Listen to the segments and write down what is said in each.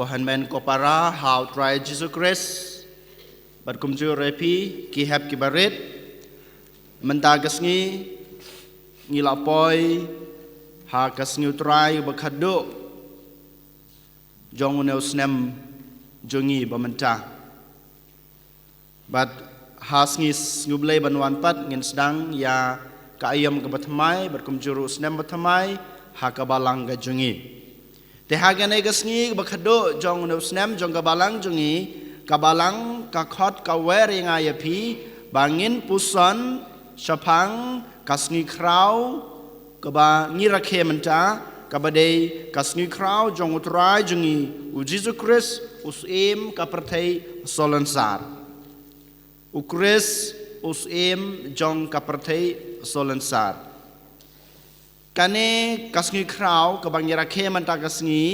Kohan men kopara how try Jesus Christ bat kumju repi ki hab ki barit mentagas ngi lapoi ha kas ngi try bakado jong uneu snem jongi bamenta bat has ngublei banwan pat ngin sedang ya ka ayam ke batmai bat kumjuru snem batmai ha ka balang ga jongi te hagan egasngi bakado jong no snem jong kabalang jongi kabalang ka khot ka wer nga yapi bangin pusan syapang kasngi krau kaba ngirakhe menta kabade kasngi krau jong utrai jongi u Jesus Christ usim ka perthai solansar u Christ usim jong ka perthai solansar kane kasngi krau kabang yarakhe manta kasngi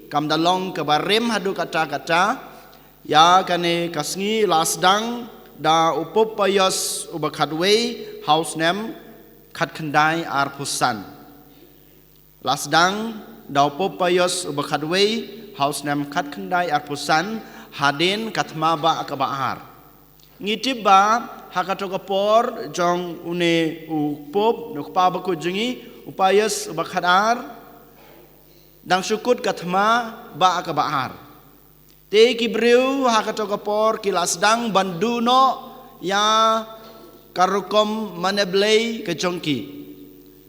kam dalong kabarem hadu kata ya kane kasngi lasdang da upopayos ubakadwe house nem khat khandai ar pusan lasdang da upopayos ubakadwe house nem khat khandai ar pusan haden katma ba akabaar ngitiba hakatokapor jong une upop nokpa baku jungi upayas ubakadar dang syukut katma ba akabaar te kibriu hakatokapor kilasdang banduno ya karukom maneblei kejongki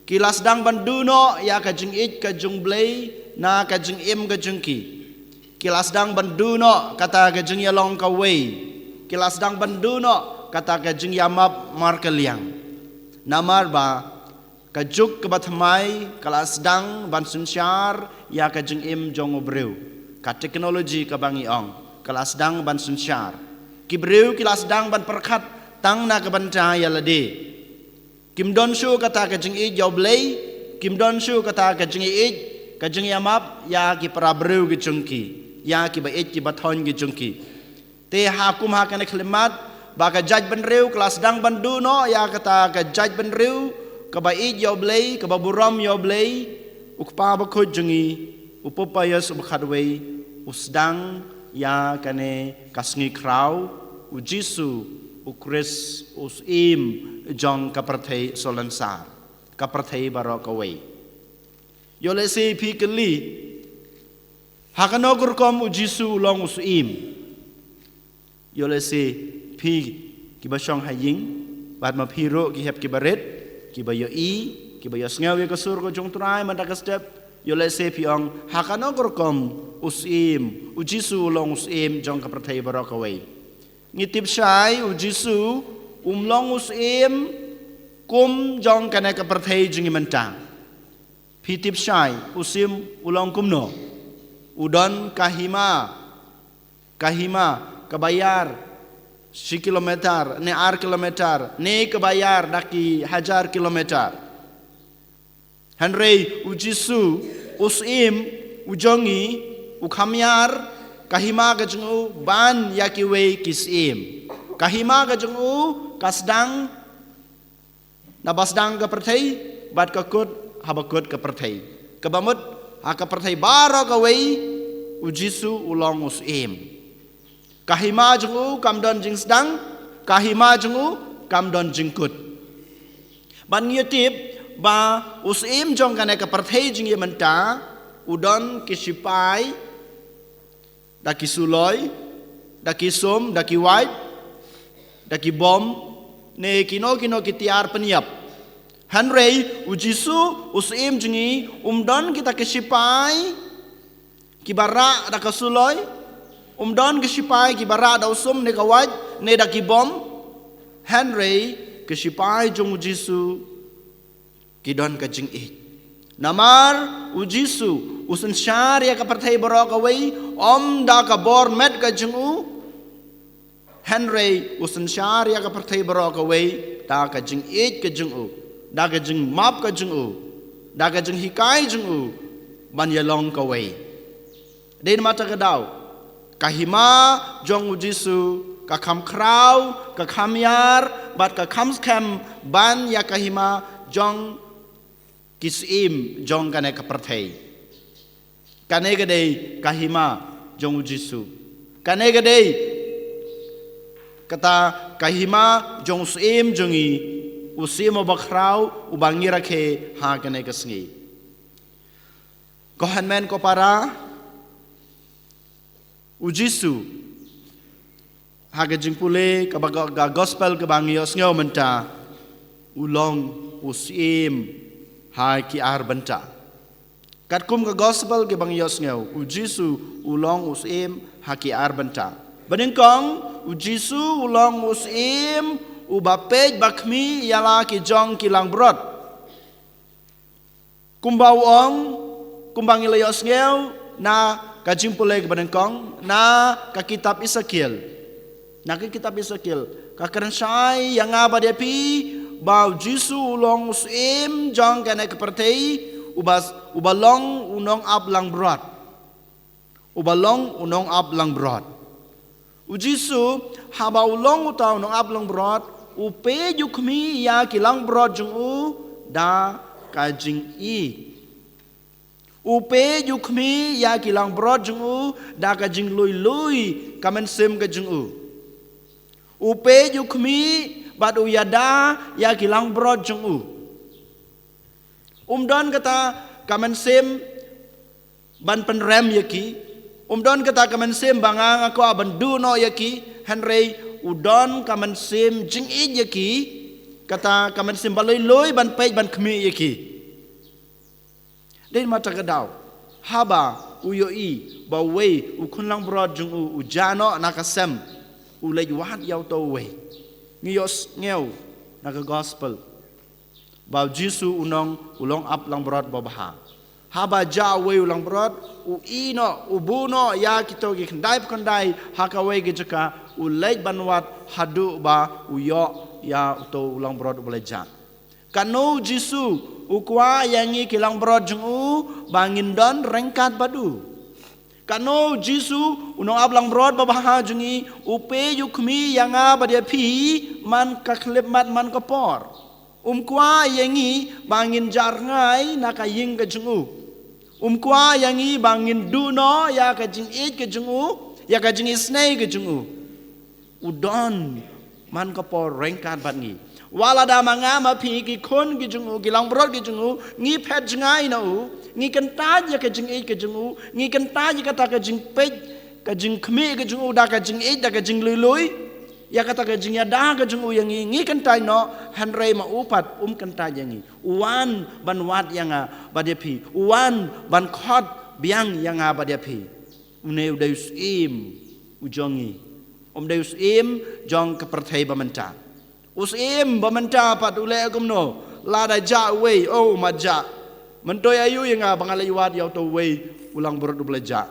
kilasdang banduno ya kajung it kajung blei na kajung im kajungki kilasdang banduno kata kajung yalong kawei kilasdang banduno kata kajung yamap markeliang namar ba kajuk kebatmai kalasdang ban sunsyar ya kajeng im jong obreu ka teknologi ka bangi ong kalasdang ban sunsyar kibreu kilasdang ban perkhat tang na ka banta ya lade kim don shu kata kajeng i joblei kim don shu kata kajeng i kajeng yamap ya ki prabreu ki jungki ya ki ba ki bathon ki jungki te hakum ha kana klimat ba ka jaj ban reu kalasdang ban duno ya kata ka jaj ban reu kabai yoblei kababuram yoblei ukpa bakho jungi upopayas ubkhadwei usdang ya kane kasngi krau u Jisu u Chris usim jong kaprathei solansar kaprathei barokawei yole se phikli hakano kurkom u Jisu long usim yole se phi kibashong haying bad ma phiro ki hep kibaret kibayo kibayo sngaw ye kasur ko jong trai manda ka step yo le se piong hakano korkom usim u Jisu long usim jong ka prathai barokawei ngitip sai u Jisu long usim kum jong kana ka prathai jingi menta pitip sai usim ulong kumno udon kahima kabayar si kilometer, ne ar kilometer, ne kebayar daki hajar kilometer. Henry u Jisu usim ujongi ukhamyar kahima gajengu ban yakiwe kisim. Kahima gajengu kasdang nabasdang ke perthai bat kakut habakut ke perthai. Kebamut haka perthai baro kawei u Jisu ulong usim. Kahima jengu kamdon jing sedang kahima jengu kamdon jingkut ban yutip ba usim jong kana ka perthai jing yementa udon kisipai daki suloi daki som daki white daki bom ne kino kitiar peniap hanrei u Jisu usim jingi umdon kita kisipai kibara daka suloi umdon kesipai ki bara da usum ne kawaj ne da ki bom Henry kesipai jong Jisu ki don ka jing it namar u Jisu usun syar ya ka perthai barokawei om da ka bor met ka jingu Henry usun syar ya ka perthai barokawei ta ka jing it ka jingu da ka jing map ka jingu da ka jing hikai jingu ban yalong kawei den mata ka daw kahima jong Jisu kakham krau kakham yar bat kakham scam ban ya kahima jong kisim jong kane kaperthai kane gede kahima jong Jisu. Kane gadei kata kahima jong usim jongi usim obakrau ubangira ke ha kane kasngi. Kohan men ko para Jisu haga jing pule kabaga gospel kebangios ngau menta ulong usim ha ki ar benta. Kat kum ke gospel ke bang yos ngau Jisu ulong usim haki ar benta. Beningkong Jisu ulong usim ubapej bakmi yala ki jong ki lang brot. Kumbau ong kumbang ilayos ngau na kajing pulai ke beningkong na ka kitab Ezekiel. Na ka kitab Ezekiel ka keransai yang apa dia pi bau Jisu ulong usim jong kana kepertei ubalong unong ab lang brot. Ubalong unong ab lang brot. Jisu haba ulong utaw unong ab lang brot upe yukmi ya kilang brot jung u da kajing i. Upe yukmi ya kilang brot jung u da kajing lui kamen sim kajing u. Upe yukmi badu yada ya kilang brot jung u. Umdon kata kamen sim ban penrem yaki. Umdon kata kamen sim bangang aku aban duno yaki. Henry udon kamen sim jing i yaki. Kata kamen sim baloi ban pej ban kemi yaki. Den mata kadau. Haba uyoi bawe ukun lang brod jung u ujano nakasem. Ulay wahat yaw to we. Ngiyos ngeu naka gospel. Bau Jisu unong ulong ap lang brod babaha. Haba jawe ulang brod u ino ubuno ya kito gi kandai hakawe gi jaka ulej banwat hadu ba uyo ya uto ulang brod beleja. Kanu Jisu ukwa yangi kilang brod jung u bangin don rengkat badu. Kanu Jisu unong ap lang brod babaha jungi upe yukmi yanga badia pi man kaklip mat man kapor. Kwa yangi bangin jarngai nakaying ke jungu. Kwa yangi bangin duno ya ka jing it ke jungu ya ka jing isnei ke jungu. Udon man kapor rengkat bangi. Walada mangama pi ki kon ke jungu gilang brod ke jungu ngi pet jingai na u ngi kentaj ya ka jing it ke jungu ngi kentaj kata ka jing pej ka jing kmi ke jungu da ka jing it da ka jing lui. Ya kata ke jingya dah ke jung yang ngi kentai no hanrei ma upat kentai yang uan ban wat yang badepi uan ban khot biang yang badepi une udeus im ujongi deus im jong ke perthai bamenta usim bamenta pat ule agumno lada ja we oh maja mentoy ayu yang bangalai wat yau to we ulang berut belaja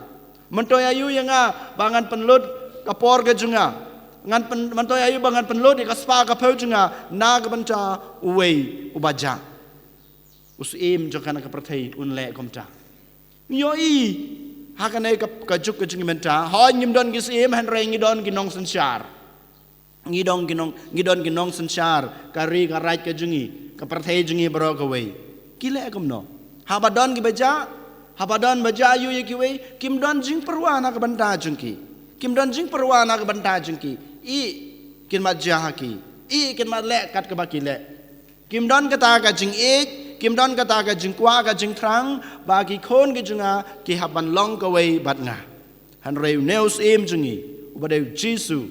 mentoy ayu yang bangan penlut kapor ke junga ngan mantoy ayu bangan penlut di kaspa ka pojunga na ka banta uwei ubaja usim jokana ka perthai unle komta nyoi hakane ka juk ka jingi menta ha nyimdon gisim hanre ngidon ginong sensyar ngidon ginong sensyar kari ka raj ka jungi ka perthai jungi bro ka wei kile komno habadon gi baja habadon baja ayu ye ki wei kimdon jing perwana ka banta jungki kimdon jing perwana ka banta jungki I kin mat jahaki I kin mat lek kat ke baki lek kimdon kata ka jing ik kimdon kata ka jing kwa ka jing trang bagi kon ke junga ki haban long ka wei bat nga han reu neus im jungi ubadeu Jisu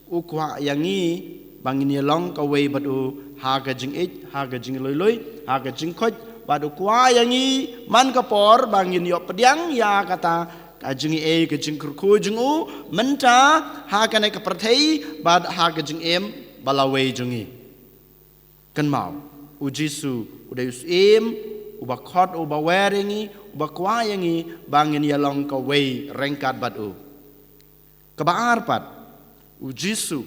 ukwa yangi bangin ye long ka wei batu ha ka jing ik ha ka jing loi ha ka jing khoj batu kwa yangi man ka por bangin yo pediang ya kata kajing e kajing kurku jungu menta ha kana ka perthai bad ha kajing em balawe jungi kan mau Jisu udeus em uba khot uba weringi uba kwa yangi bangin yalong ka wei rengkat badu kabaar pat Jisu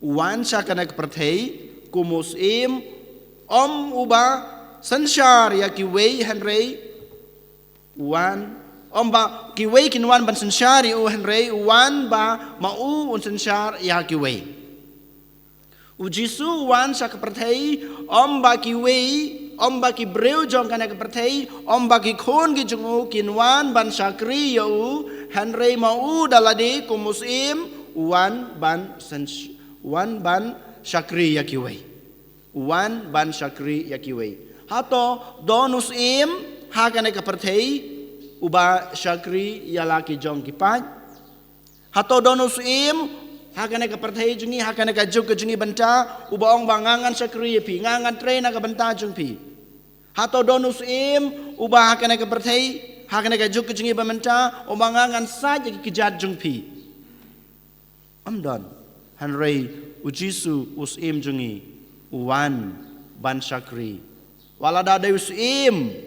uwan sa kana ka perthai kumus em uba sanshar ya ki wei hanrei uwan Omba kiwei kinwan ban sensyari u henrei wan ba mau un sensyar ya kiwei. Jisu wan sa keperthai omba kiwei om baki breu jong kana ke perthei om baki khon ki jungu kinwan ban syakri yau hanrei mau daladi ku muslim wan ban syakri yakiwei wan ban syakri yakiwei hato donus im ha kana ke perthei uba syakri yalaki jong ki pat hato donus im hakane ka perthei jungi hakane ka juk jungi banta ubaong bangangan syakri pi ngangan traina ka banta jung pi hato donus im uba hakane ka perthei hakane ka juk jungi banta ubangangan saja ki kijat jung pi amdan hanrei ujisu us im jungi uwan ban syakri walada deus im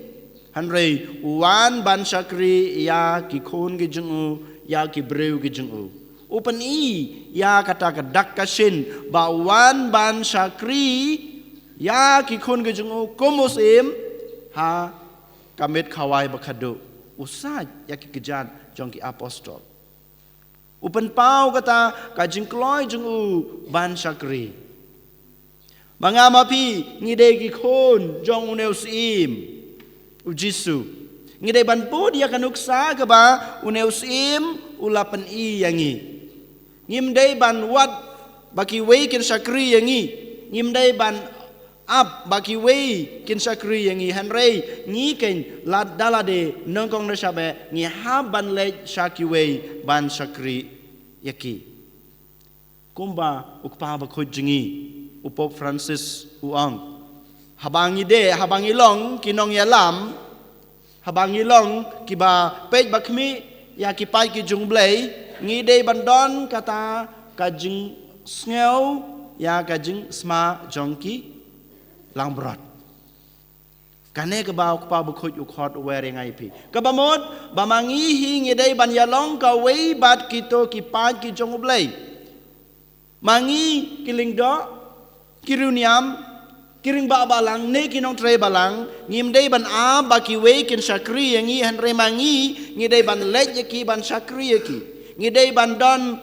hanrei uwan ban syakri ya ki khon ki jungu ya ki breu ki jungu Upan ya kata kedak kasin bawan ban syakri ya kikun kejungu kumusim ha kamit kawai bakado usaj ya kikejan jongki apostol. Upan pau kata kajing kloy jungu ban syakri. Mangamapi ngide kikun jong uneusim ujisu. Ngide ban po dia kanuksa keba uneusim ulapan yangi. Ngimdai ban wat baki wei kin syakri yangi ngimdai ban up baki wei kin syakri yangi hanrei ngi ken lad dalade nongkong na sabe ngi ha ban le syaki wei ban syakri yaki kumba ukpa ba khojingi upop Francis uang habangi de habangi long kinong yalam habangi long kiba pej bakmi ya kipai ki jungblei ngide bandon kata kajing sngew ya kajing sma jongki langbrot kane ke bau pa bukhut ukhot wering ip kabamot bamangi hi ngide ban yalong ka wei bat kito ki pa ki jongblei mangi kiling do kiruniam kiring ba balang ne kinong tre balang ngimdei ban a baki wei kin syakri yangi hanre mangi ngidei ban lej yaki ban syakri yaki ngidei ban don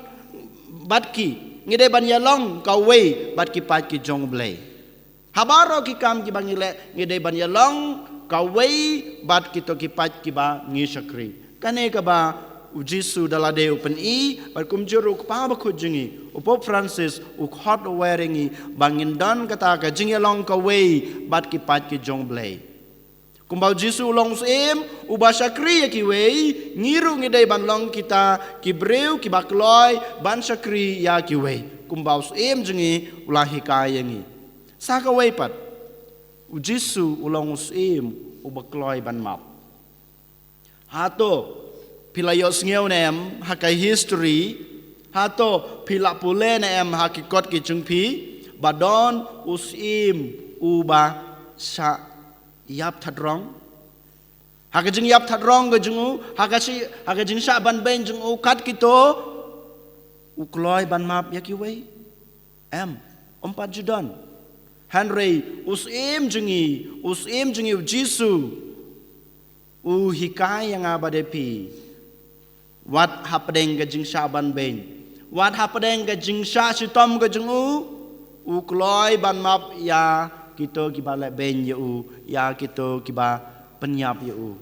batki ngidei ban yalong ka wei batki pat ki jong blei habaro ki kam ki bangile ngidei ban yalong ka wei bat ki to ki pat ki ba ngi syakri kane ka ba ujisu dalade upen bat kumjuru pa ba khujingi upop Francis ukhot weringi bangin don kata ka jingelong ka wei bat ki pat ki jong blei kumbau jisu long sim uba syakri ki wei ngiru ngidai ban long kita ki breu ki bakloy ban syakri ya ki wei kumbau sim jengi ulahi kayangi saka wei pat ujisu ulong sim ubakloy ban map hato pilayos ngeu nem hakai history hato pilak pule nem hakikot ki jungpi badon usim uba sa yap thadrong hakajing yap thadrong ga jungu hakajing sa ban ben jungu kat kito ukloy ban map yaki wei ompat judon hanrei usim jungi jisu hikai yang abadepi wat hapdeng ga jing sa ban ben wat hapdeng ga jing sa sitom ga jungu ukloy ban map ya kita kiba le ben yu ya kita kiba penyap yu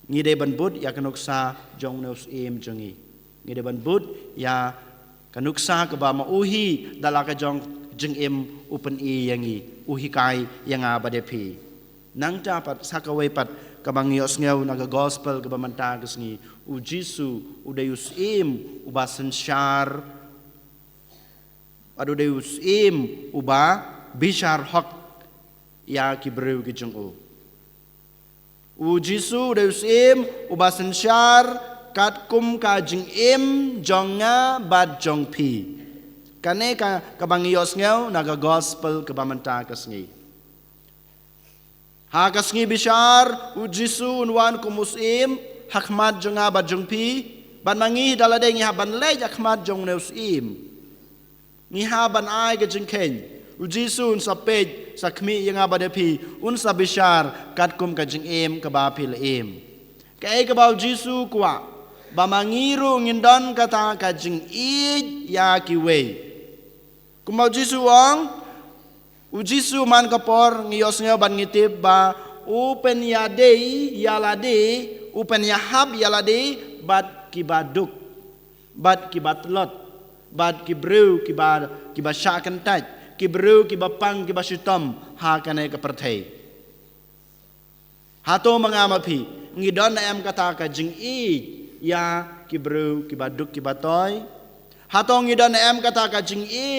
ngide ban bud ya kanuksa jong neus im jongi ngide ban bud ya kanuksa keba ma uhi dalaka jong jeng im upen i yangi uhi kai yang abadepi nang dapat sakawai pat kabang yos ngeu naga gospel keba manta kesngi ujisu udayus im ubasen syar adu deus im uba bishar hak ya ki breu ki jung u jisu deus im ubasen syar kat kum ka jing im jonga bad jong pi kane ka kabangi yos ngeu naga gospel ke bamanta kasngi ha kasngi bishar u jisu unwan ku muslim hakmat jonga bad jong pi ban mangi dalade ngi ban le hakmat jong neus im ngi ha ban ai ke jing ken Ujisu unsa pej sakmi yang abadepi unsa bishar katkum kajing em kabapil em kai kabau jisu kwa bamangiru ngindon kata kajing ij ya kiwei kumau jisu wang Ujisu man kapor ngiyos nga ban ngitip ba upen yadei yalade upen yahab yalade bat kibaduk bat kibatlot bat kibreu kiba syakantaj kibreu kibapang kibasutom ha kanay kapertay hato mga mapi ngidon na em kata ka jing i ya kibreu kibaduk kibatoy hato ngidon na em kata ka jing i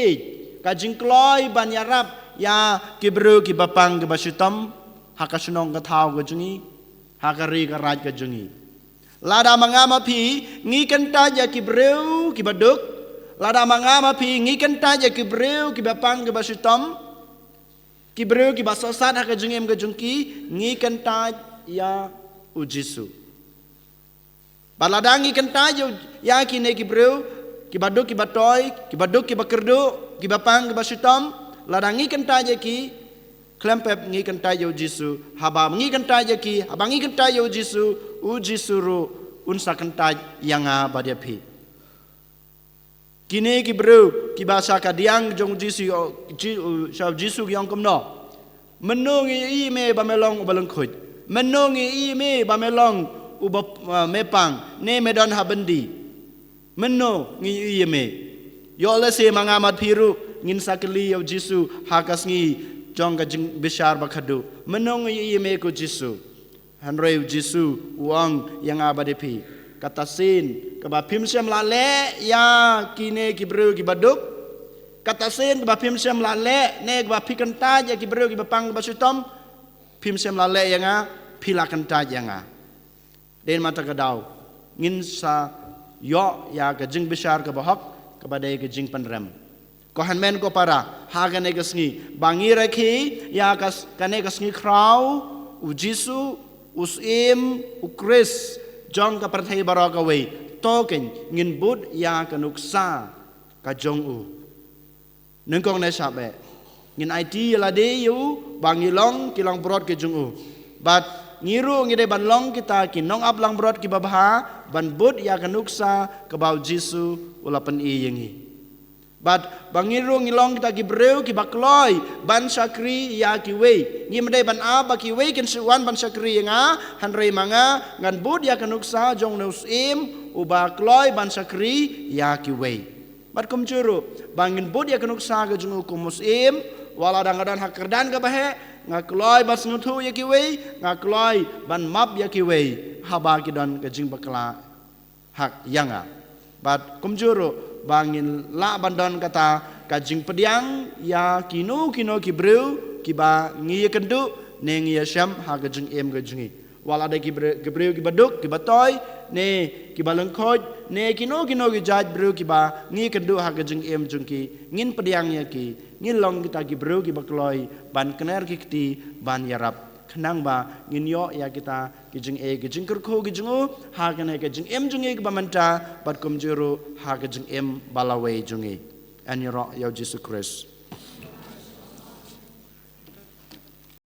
ka jing kloy ban yarap ya kibreu kibapang kibasutom hakasunong kataw ka jungi hakari karaj ka jungi lada mga mapi ngikan taja kibreu kibaduk lada mga mapi ngikan taja kibreu kibapang kibasutom kibreu kibasosat hakajungim ka jungki ngikan taj ya ujisu baladang ngikan taja ya kine kibreu kibaduk kibatoy kibaduk kibakerdu kibapang kibasutom ladang ngikan taja ki klempep ngikan taja ujisu haba ngikan taja ki haba ngikan taja ujisu ru unsa kentaj yang badiapi kini kibreu kibasa kadiang jong jisu jisu yang komno menungi ime bamelong ubalengkut menungi ime bamelong mepang ne medan habendi meno ngi ime yo lese mangamat piru ngin sakeli yo jisu hakas ngi jong gajing besar bakadu menungi ime ko jisu hanrei jisu uang yang abadepi kata sin keba pimsem lale ya kine kibreu kibaduk kata sin keba pimsem lale ne keba pikantaj ya kibreu kibapang basutom pimsem lale yang pilakantaj yang den mata kadau ngin sa yo ya gajing besar kebahak kepada gajing penrem kohan men ko para hagane gasngi bangira ki ya kas kane gasngi krau ujisu usim ukris jong ka perthai barakawe token ngin bud ya kanuksa ka jong u nengkong na sabe ngin IT la de yu bangilong kilang brod ke jong u but ngiru ngide banlong kita kinong ablang brod ki babha ban bud ya kanuksa ka bau jisu ulapan i yengi but bangiru ngilong kita kibreu ki bakloy ban sakri ya ki wei ngimdai ban aba ki wei ken suwan ban sakri nga hanrei manga ngan bud ya kanuksa jong neusim ubakloy ban sakri ya ki wei but kumjuru bangin bud ya kanuksa ga jong kumusim wala dangadan hakerdan ka bahe ngakloy ban snutu ya ki wei ngakloy ban map ya ki wei haba ki don ka jing bakla hak yanga but kumjuru bangin la bandon kata kajing pediang ya kino kibreu kiba ngi kendu ne ngi syam ha kajing em kajingi wala ada kibreu kibaduk kibatoy ne kibalengkoj ne kino ki jaj breu kiba ngi kendu ha kajing em jungki ngin pediang ya ki ngin long kita kibreu kibakloy ban kener kiti ban yarap kenang ba ngin yo ya kita kijing kijing kerko kijingu ha kene kijing em jungi ke bamanta bat kumjuru ha kijing em balawai jungi an yoro ya Jesus Christ